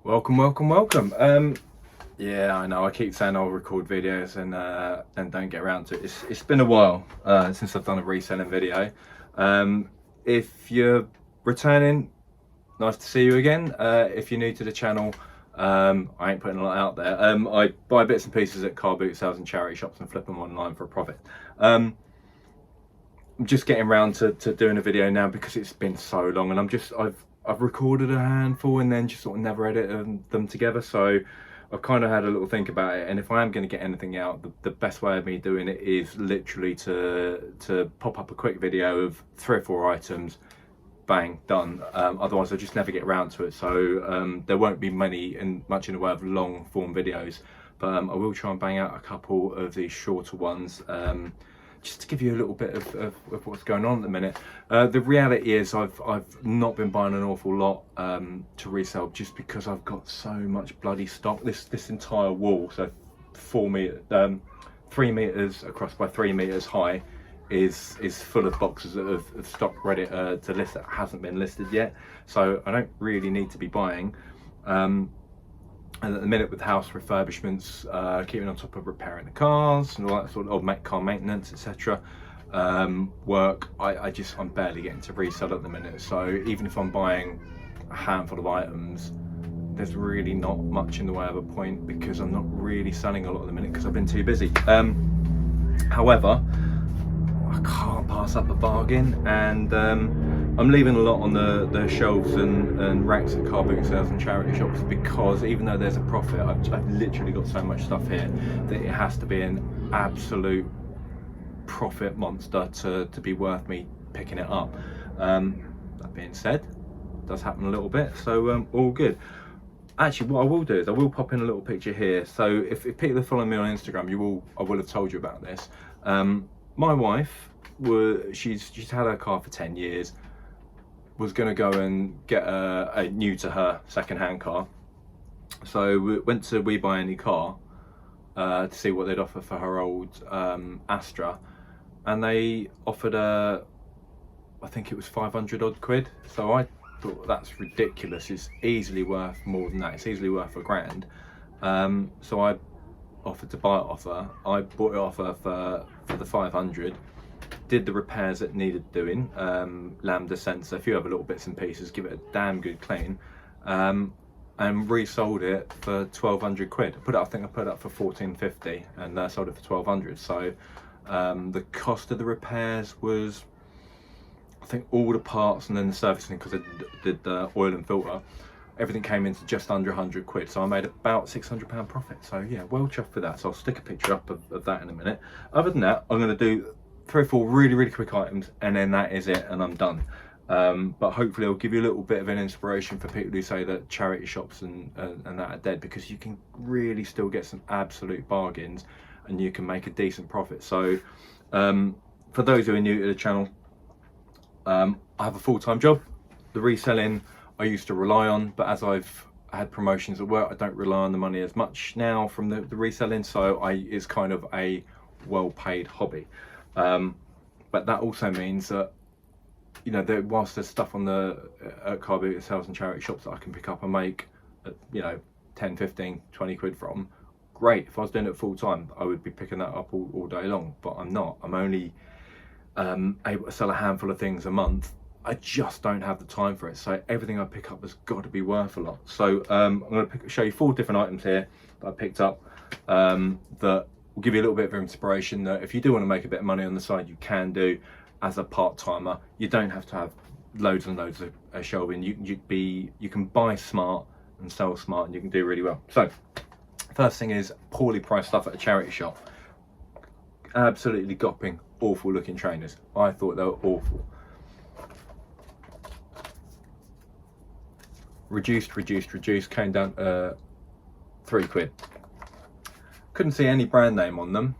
Welcome, welcome, welcome. Yeah, I know. I keep saying I'll record videos and don't get around to it. It's been a while since I've done a reselling video. If you're returning, nice to see you again. If you're new to the channel, I ain't putting a lot out there. I buy bits and pieces at car boot sales and charity shops and flip them online for a profit. I'm just getting around to doing a video now because it's been so long, and I've recorded a handful and then just sort of never edited them together. So I've kind of had a little think about it, and if I am going to get anything out, the best way of me doing it is literally to pop up a quick video of 3 or 4 items, bang, done. Otherwise I'll just never get around to it. So there won't be much in the way of long form videos, but I will try and bang out a couple of these shorter ones, just to give you a little bit of what's going on at the minute. The reality is I've not been buying an awful lot to resell, just because I've got so much bloody stock. This entire wall, so 3 meters across by 3 meters high, is full of boxes of stock ready to list that hasn't been listed yet. So I don't really need to be buying. And at the minute, with house refurbishments, keeping on top of repairing the cars and all that sort of car maintenance, etc. Work, I'm barely getting to resell at the minute. So even if I'm buying a handful of items, there's really not much in the way of a point, because I'm not really selling a lot at the minute because I've been too busy. However, I can't pass up a bargain, and I'm leaving a lot on the shelves and racks at car boot sales and charity shops, because even though there's a profit, I've literally got so much stuff here that it has to be an absolute profit monster to be worth me picking it up. That being said, it does happen a little bit, so all good. Actually, what I will do is I will pop in a little picture here. So if people are following me on Instagram, I will have told you about this. My wife, she's had her car for 10 years, was going to go and get a new to her second-hand car. So we went to We Buy Any Car to see what they'd offer for her old Astra, and they offered her, I think it was 500 odd quid. So I thought, that's ridiculous. It's easily worth more than that. It's easily worth £1,000. So I offered to buy it off her. I bought it off her for the 500, did the repairs that needed doing, lambda sensor, a few other little bits and pieces, give it a damn good clean, and resold it for 1,200 quid. I think I put it up for 1,450 and sold it for 1,200. So the cost of the repairs was, I think, all the parts and then the servicing, because I did the oil and filter, everything came into just under 100 quid. So I made about £600 profit. So yeah, well chuffed for that. So I'll stick a picture up of that in a minute. Other than that, I'm going to do 3 or 4 really quick items, and then that is it, and I'm done. But hopefully I'll give you a little bit of an inspiration for people who say that charity shops and that are dead, because you can really still get some absolute bargains and you can make a decent profit. So for those who are new to the channel, I have a full-time job. The reselling I used to rely on, but as I've had promotions at work, I don't rely on the money as much now from the reselling. So it's kind of a well-paid hobby. But that also means that, you know, whilst there's stuff on the car boot sales and charity shops that I can pick up and make, 10, 15, 20 quid from, great. If I was doing it full time, I would be picking that up all day long, but I'm not. I'm only able to sell a handful of things a month. I just don't have the time for it. So everything I pick up has got to be worth a lot. So I'm going to show you 4 different items here that I picked up that will give you a little bit of inspiration, that if you do want to make a bit of money on the side, you can do as a part-timer. You don't have to have loads and loads of shelving. You can buy smart and sell smart, and you can do really well. So first thing is poorly priced stuff at a charity shop. Absolutely gopping, awful looking trainers. I thought they were awful. Reduced, came down 3 quid. Couldn't see any brand name on them.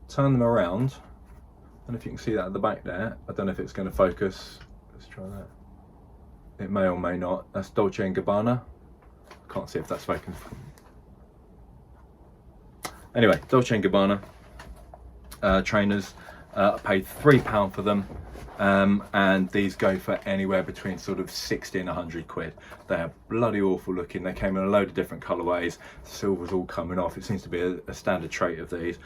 Turn them around. I don't know if you can see that at the back there. I don't know if it's going to focus. Let's try that. It may or may not. That's Dolce & Gabbana. Can't see if that's focused. Anyway, Dolce & Gabbana trainers. I paid £3 for them. and these go for anywhere between sort of 60 and 100 quid. They are bloody awful looking. They came in a load of different colorways. Silver's all coming off. It seems to be a standard trait of these.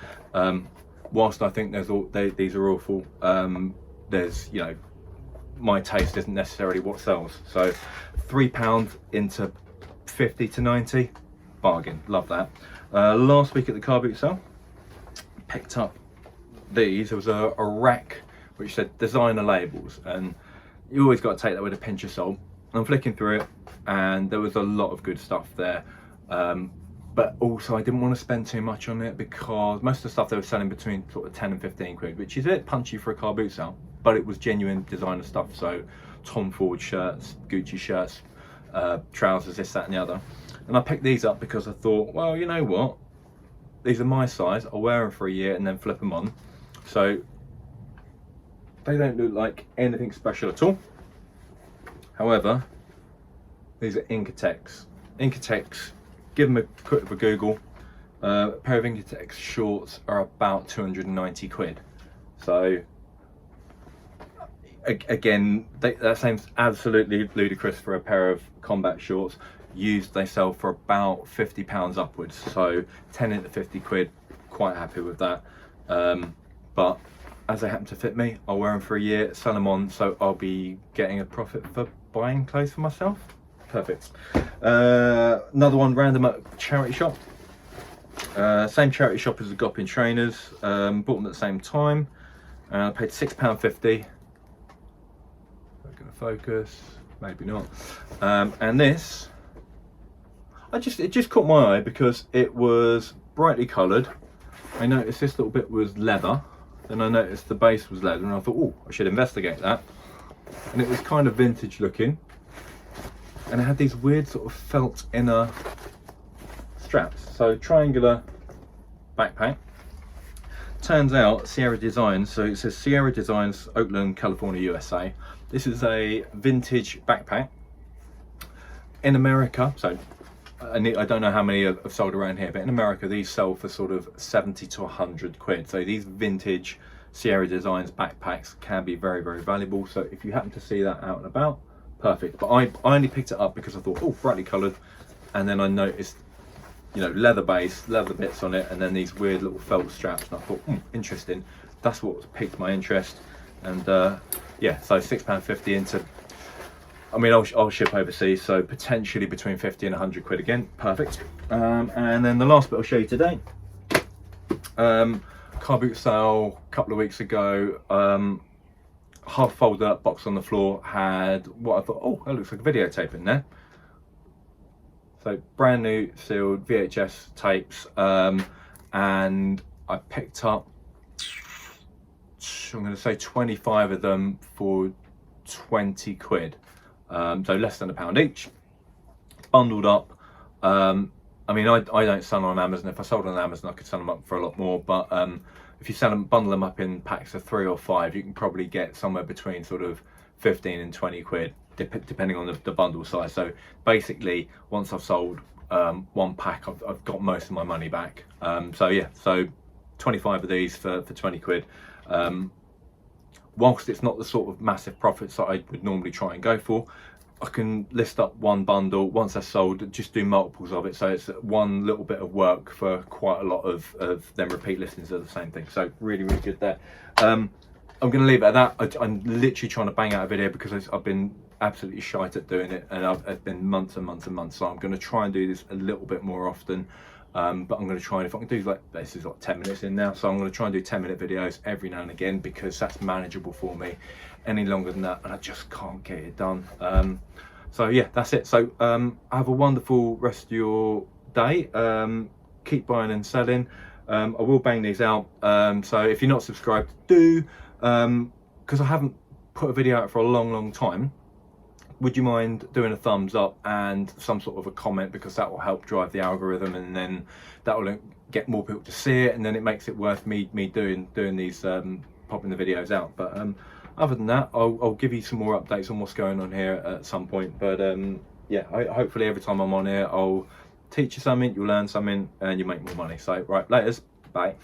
Whilst I think these are awful, there's, you know, my taste isn't necessarily what sells. So £3 into 50 to 90, bargain. Love that. Last week at the car boot sale, picked up these. There was a rack which said designer labels, and you always got to take that with a pinch of salt. I'm flicking through it and there was a lot of good stuff there, but also I didn't want to spend too much on it because most of the stuff they were selling between sort of 10 and 15 quid, which is a bit punchy for a car boot sale, but it was genuine designer stuff. So Tom Ford shirts, Gucci shirts, trousers, this, that and the other. And I picked these up because I thought, well, you know what, these are my size, I'll wear them for a year and then flip them on. So they don't look like anything special at all. However, these are Incotex. Incotex, give them a quick Google. A pair of Incotex shorts are about 290 quid. So again, that seems absolutely ludicrous for a pair of combat shorts. Used, they sell for about £50 upwards. So 10 into 50 quid, quite happy with that. But as they happen to fit me, I'll wear them for a year, sell them on, so I'll be getting a profit for buying clothes for myself. Perfect. Another one, random at charity shop. Same charity shop as the Goppin trainers. Bought them at the same time. I paid £6.50. Not gonna focus, maybe not. And this, it just caught my eye because it was brightly coloured. I noticed this little bit was leather. Then I noticed the base was leather and I thought, oh, I should investigate that. And it was kind of vintage looking. And it had these weird sort of felt inner straps. So triangular backpack. Turns out Sierra Designs, so it says Sierra Designs, Oakland, California, USA. This is a vintage backpack. In America, so I don't know how many have sold around here, but in America these sell for sort of 70 to 100 quid. So these vintage Sierra Designs backpacks can be very, very valuable. So if you happen to see that out and about, perfect. But I only picked it up because I thought, oh, brightly coloured, and then I noticed, you know, leather base, leather bits on it, and then these weird little felt straps, and I thought, interesting. That's what piqued my interest. And yeah, so £6.50 into, I mean, I'll ship overseas, so potentially between 50 and 100 quid again. Perfect. And then the last bit I'll show you today. Car boot sale a couple of weeks ago. Half folded up box on the floor had what I thought, oh, that looks like a videotape in there. So brand new sealed VHS tapes, and I picked up, I'm going to say 25 of them for 20 quid. So less than £1 each, bundled up. I mean, I don't sell on Amazon. If I sold on Amazon, I could sell them up for a lot more. But if you bundle them up in packs of 3 or 5, you can probably get somewhere between sort of 15 and 20 quid, depending on the bundle size. So basically, once I've sold one pack, I've got most of my money back. So yeah, so 25 of these for 20 quid. Whilst it's not the sort of massive profits that I would normally try and go for, I can list up one bundle. Once they're sold, just do multiples of it. So it's one little bit of work for quite a lot of them repeat listings of the same thing. So really, really good there. I'm going to leave it at that. I'm literally trying to bang out a video because I've been absolutely shite at doing it, and it's been months and months and months. So I'm going to try and do this a little bit more often. But I'm going to try, and if I can do, like, this is like 10 minutes in now, so I'm going to try and do 10-minute videos every now and again because that's manageable for me. Any longer than that and I just can't get it done. So yeah, that's it. So have a wonderful rest of your day. Keep buying and selling. I will bang these out. So if you're not subscribed, do, because I haven't put a video out for a long time. Would you mind doing a thumbs up and some sort of a comment, because that will help drive the algorithm, and then that will get more people to see it, and then it makes it worth me doing these, popping the videos out. But other than that, I'll give you some more updates on what's going on here at some point. But yeah, hopefully every time I'm on here, I'll teach you something, you'll learn something, and you make more money. So right, laters, bye.